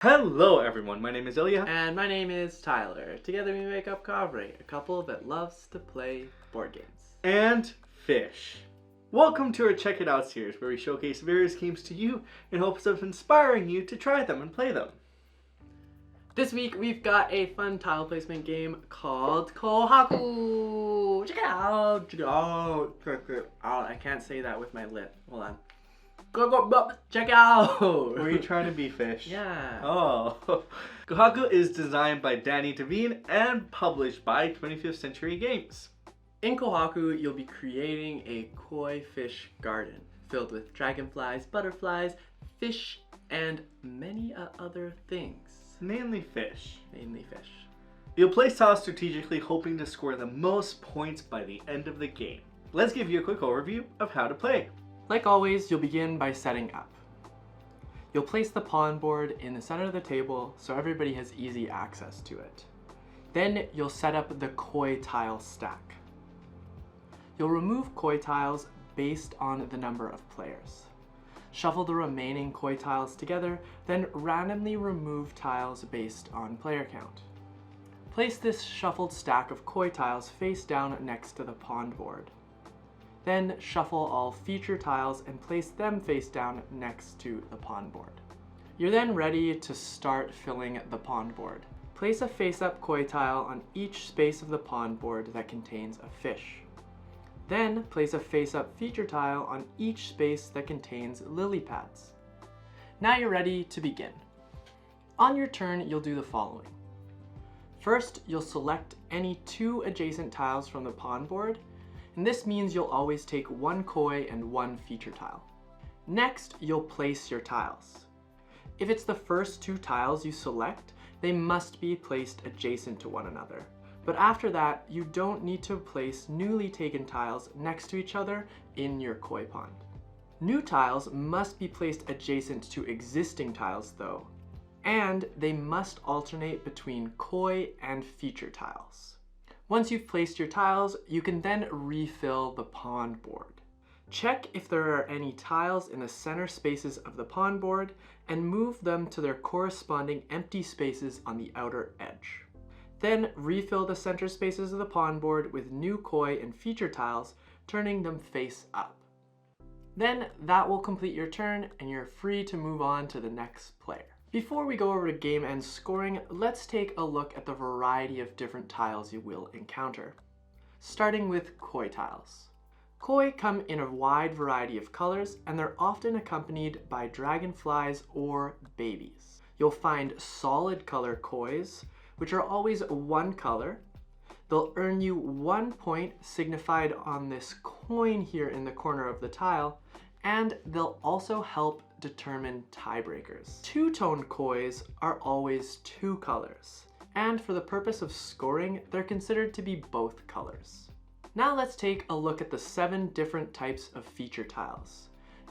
Hello everyone, my name is Ilya. And my name is Tyler. Together we make up Kovray, a couple that loves to play board games. And Fish. Welcome to our Check It Out series where we showcase various games to you in hopes of inspiring you to try them and play them. This week we've got a fun tile placement game called Kohaku. Check it out, check it out, check it out. I can't say that with my lip. Hold on. Check it out. Were you trying to be Fish? Yeah. Oh. Kohaku is designed by Danny Devine and published by 25th Century Games. In Kohaku, you'll be creating a koi fish garden filled with dragonflies, butterflies, fish, and many other things. Mainly fish. Mainly fish. You'll place tiles strategically, hoping to score the most points by the end of the game. Let's give you a quick overview of how to play. Like always, you'll begin by setting up. You'll place the pawn board in the center of the table so everybody has easy access to it. Then you'll set up the koi tile stack. You'll remove koi tiles based on the number of players. Shuffle the remaining koi tiles together, then randomly remove tiles based on player count. Place this shuffled stack of koi tiles face down next to the pawn board. Then shuffle all feature tiles and place them face down next to the pawn board. You're then ready to start filling the pawn board. Place a face-up koi tile on each space of the pawn board that contains a fish. Then place a face-up feature tile on each space that contains lily pads. Now you're ready to begin. On your turn, you'll do the following. First, you'll select any 2 adjacent tiles from the pawn board, and this means you'll always take 1 koi and 1 feature tile. Next, you'll place your tiles. If it's the first 2 tiles you select, they must be placed adjacent to one another. But after that, you don't need to place newly taken tiles next to each other in your koi pond. New tiles must be placed adjacent to existing tiles though, and they must alternate between koi and feature tiles. Once you've placed your tiles, you can then refill the pawn board. Check if there are any tiles in the center spaces of the pawn board and move them to their corresponding empty spaces on the outer edge. Then refill the center spaces of the pawn board with new koi and feature tiles, turning them face up. Then that will complete your turn and you're free to move on to the next player. Before we go over to game end scoring, let's take a look at the variety of different tiles you will encounter. Starting with koi tiles. Koi come in a wide variety of colors and they're often accompanied by dragonflies or babies. You'll find solid color kois, which are always 1 color. They'll earn you 1 point signified on this coin here in the corner of the tile, and they'll also help determine tiebreakers. 2-tone kois are always 2 colors, and for the purpose of scoring, they're considered to be both colors. Now let's take a look at the 7 different types of feature tiles.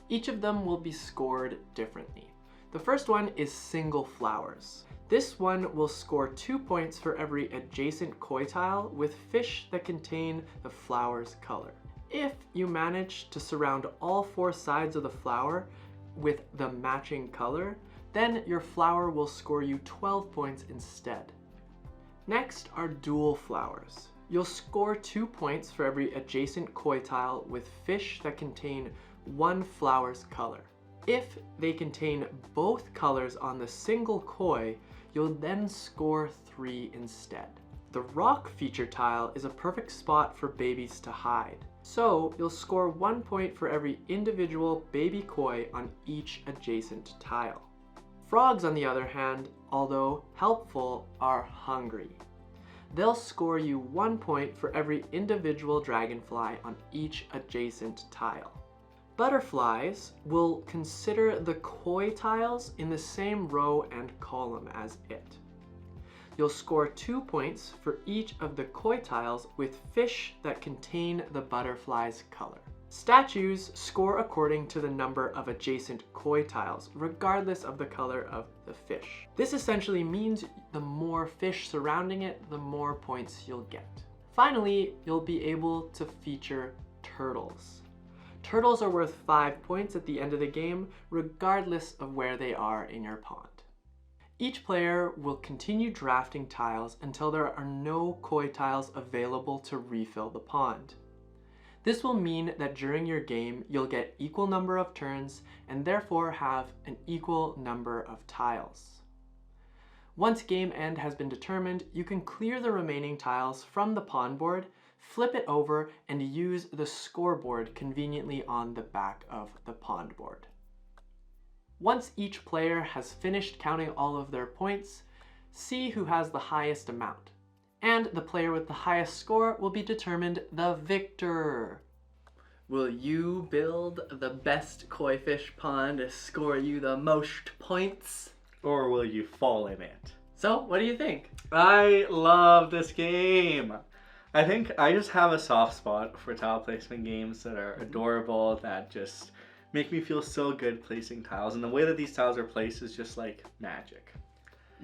Each of them will be scored differently. The first one is single flowers. This one will score 2 points for every adjacent koi tile with fish that contain the flower's color. If you manage to surround all 4 sides of the flower with the matching color, then your flower will score you 12 points instead. Next are dual flowers. You'll score 2 points for every adjacent koi tile with fish that contain 1 flower's color. If they contain both colors on the single koi, you'll then score 3 instead. The rock feature tile is a perfect spot for babies to hide. So you'll score 1 point for every individual baby koi on each adjacent tile. Frogs, on the other hand, although helpful, are hungry. They'll score you 1 point for every individual dragonfly on each adjacent tile. Butterflies will consider the koi tiles in the same row and column as it. You'll score 2 points for each of the koi tiles with fish that contain the butterfly's color. Statues score according to the number of adjacent koi tiles, regardless of the color of the fish. This essentially means the more fish surrounding it, the more points you'll get. Finally, you'll be able to feature turtles. Turtles are worth 5 points at the end of the game, regardless of where they are in your pond. Each player will continue drafting tiles until there are no koi tiles available to refill the pond. This will mean that during your game, you'll get equal number of turns and therefore have an equal number of tiles. Once game end has been determined, you can clear the remaining tiles from the pond board, flip it over, and use the scoreboard conveniently on the back of the pond board. Once each player has finished counting all of their points, see who has the highest amount. And the player with the highest score will be determined the victor. Will you build the best koi fish pond to score you the most points? Or will you fall in it? So, what do you think? I love this game. I think I just have a soft spot for tile placement games that are adorable, that just make me feel so good placing tiles. And the way that these tiles are placed is just like magic.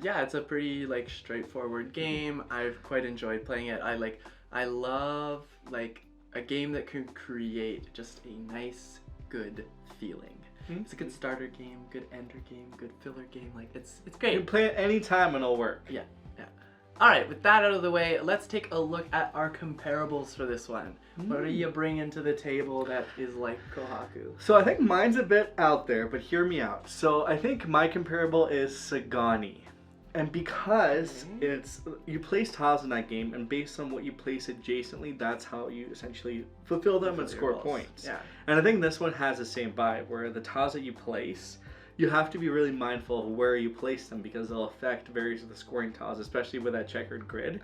Yeah, it's a pretty like straightforward game. I've quite enjoyed playing it. I love like a game that can create just a nice, good feeling. It's a good starter game, good ender game, good filler game. Like it's great. You can play it anytime and it'll work. Yeah. All right, with that out of the way, let's take a look at our comparables for this one. What are you bringing to the table that is like Kohaku? So I think mine's a bit out there, but hear me out. So I think my comparable is Sagani. And because you place tiles in that game, and based on what you place adjacently, that's how you essentially fulfill them and score points. Yeah. And I think this one has the same vibe, where the tiles that you place, you have to be really mindful of where you place them because they'll affect various of the scoring tiles, especially with that checkered grid.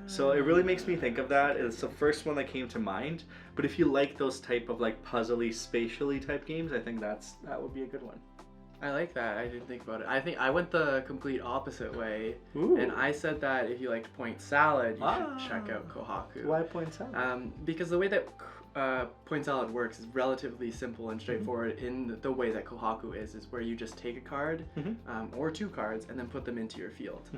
So it really makes me think of that. It's the first one that came to mind. But if you like those type of like puzzly, spatially type games, I think that would be a good one. I like that. I didn't think about it. I think I went the complete opposite way. Ooh. And I said that if you liked point salad, you should check out Kohaku. Why point salad? Because the way that point salad works is relatively simple and straightforward in the way that Kohaku is where you just take a card or two cards and then put them into your field.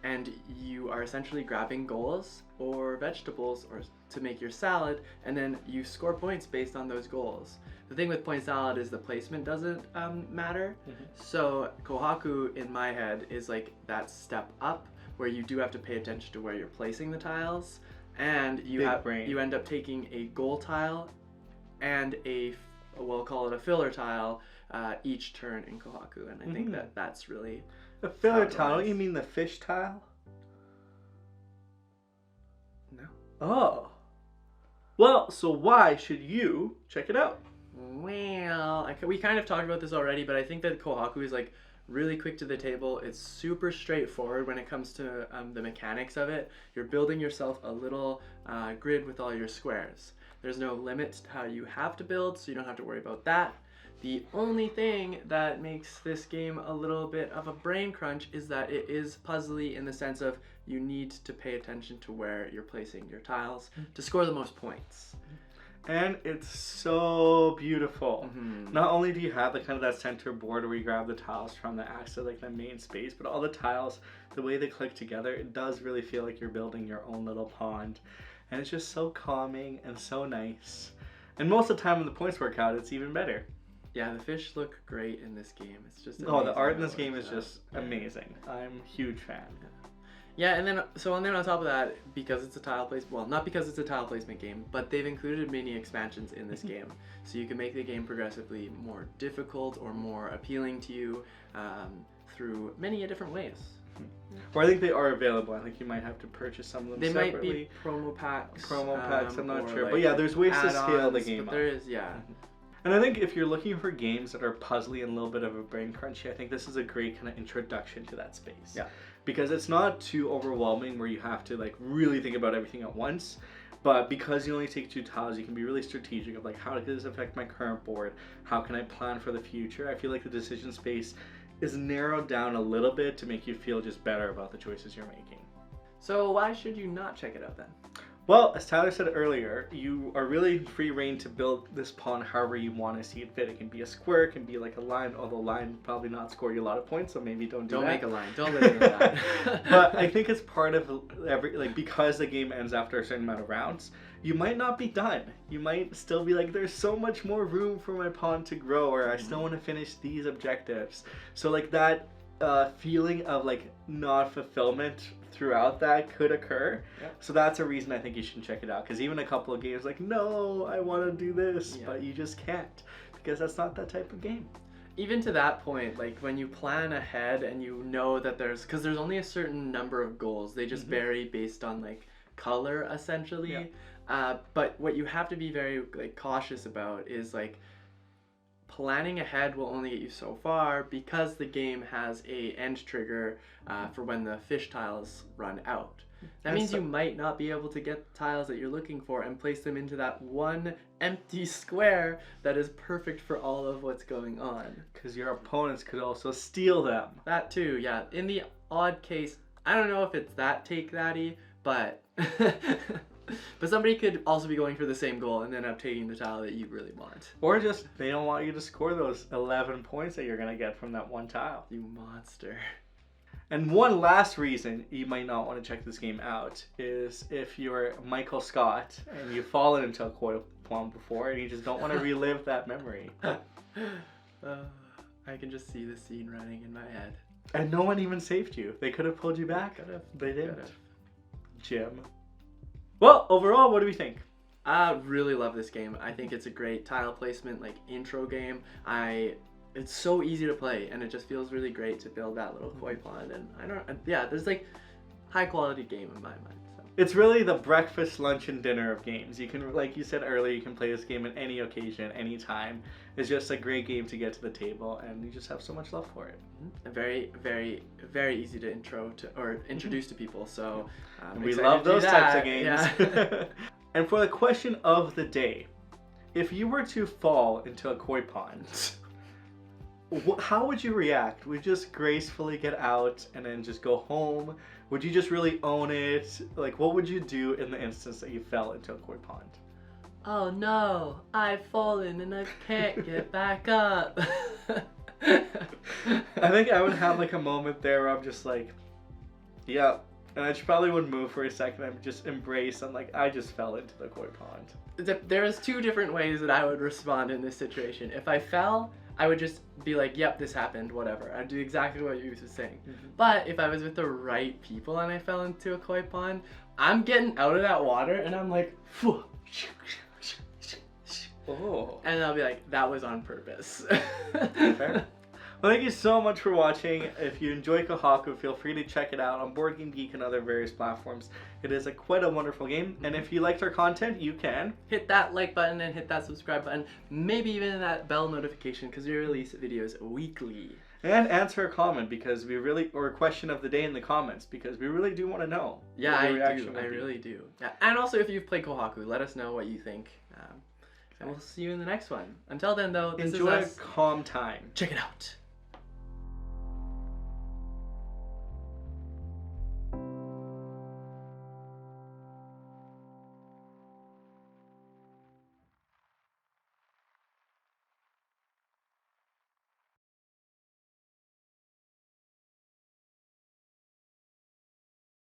And you are essentially grabbing goals or vegetables or to make your salad, and then you score points based on those goals. The thing with point salad is the placement doesn't matter. So Kohaku in my head is like that step up where you do have to pay attention to where you're placing the tiles. And you end up taking a goal tile and we'll call it a filler tile each turn in Kohaku, and I think that's really a filler tile. Don't you mean the fish tile? No. Oh. Well, so why should you check it out? Well, we kind of talked about this already, but I think that Kohaku is like really quick to the table. It's super straightforward when it comes to the mechanics of it. You're building yourself a little grid with all your squares. There's no limit to how you have to build, so you don't have to worry about that. The only thing that makes this game a little bit of a brain crunch is that it is puzzly in the sense of you need to pay attention to where you're placing your tiles to score the most points. And it's so beautiful. Not only do you have the kind of that center board where you grab the tiles from the axis, like the main space, but all the tiles, the way they click together, it does really feel like you're building your own little pond. And it's just so calming and so nice. And most of the time when the points work out, it's even better. Yeah, the fish look great in this game. It's just amazing. The art in this game is just amazing. I'm a huge fan. Yeah, and then on top of that, because it's a tile placement, well, not because it's a tile placement game, but they've included mini expansions in this game, so you can make the game progressively more difficult or more appealing to you through many different ways. Or I think they are available. I think you might have to purchase some of them separately. They might be promo packs. I'm not sure. Like, but yeah, there's ways to scale the game up. There is, yeah. And I think if you're looking for games that are puzzly and a little bit of a brain crunchy, I think this is a great kind of introduction to that space. Yeah. Because it's not too overwhelming where you have to like really think about everything at once. But because you only take two tiles, you can be really strategic of like, how does this affect my current board? How can I plan for the future? I feel like the decision space is narrowed down a little bit to make you feel just better about the choices you're making. So why should you not check it out then? Well, as Tyler said earlier, you are really free reign to build this pond however you want to see it fit. It can be a square, it can be like a line, although line probably not score you a lot of points, so maybe don't do that. Don't make a line. Don't live in that. But I think it's part of because the game ends after a certain amount of rounds, you might not be done. You might still be like, there's so much more room for my pond to grow, or I still want to finish these objectives. So like that feeling of like not fulfillment throughout that could occur. Yep. So that's a reason I think you should check it out, because even a couple of games like, no, I want to do this, but you just can't, because that's not that type of game. Even to that point, like when you plan ahead and you know that there's only a certain number of goals, they just vary based on like color essentially. But what you have to be very like cautious about is like planning ahead will only get you so far, because the game has a end trigger for when the fish tiles run out. That means you might not be able to get the tiles that you're looking for and place them into that one empty square that is perfect for all of what's going on. Because your opponents could also steal them. That too, yeah. In the odd case, I don't know if it's that take-thatty, but but somebody could also be going for the same goal and then up taking the tile that you really want. Or just they don't want you to score those 11 points that you're going to get from that one tile. You monster. And one last reason you might not want to check this game out is if you're Michael Scott and you've fallen into a koi pond before and you just don't want to relive that memory. I can just see the scene running in my head. And no one even saved you. They could have pulled you back. They didn't. Could've. Jim. Well, overall, what do we think? I really love this game. I think it's a great tile placement, like intro game. It's so easy to play, and it just feels really great to build that little koi pond. And there's like high quality game in my mind. So. It's really the breakfast, lunch, and dinner of games. You can, like you said earlier, you can play this game at any occasion, any time. It's just a great game to get to the table, and you just have so much love for it. And very, very, very easy to introduce to people. So we love those types of games. Yeah. And for the question of the day, if you were to fall into a koi pond, how would you react? Would you just gracefully get out and then just go home? Would you just really own it? Like, what would you do in the instance that you fell into a koi pond? Oh no, I've fallen and I can't get back up. I think I would have like a moment there where I'm just like, yeah. And I probably wouldn't move for a second. I would just embrace, I'm like, I just fell into the koi pond. There's two different ways that I would respond in this situation. If I fell, I would just be like, yep, this happened, whatever. I'd do exactly what you were saying. But if I was with the right people and I fell into a koi pond, I'm getting out of that water and I'm like, phew. Oh. And I'll be like, that was on purpose. Fair. Well, thank you so much for watching. If you enjoy Kohaku, feel free to check it out on Board Game Geek and other various platforms. It is quite a wonderful game, and if you liked our content, you can hit that like button and hit that subscribe button, maybe even that bell notification, because we release videos weekly. And answer a comment, because or a question of the day in the comments, because we really do want to know. Yeah, I do. I really do. Yeah, and also if you've played Kohaku, let us know what you think. And we'll see you in the next one. Until then, though, this enjoy is us. a calm time. Check it out.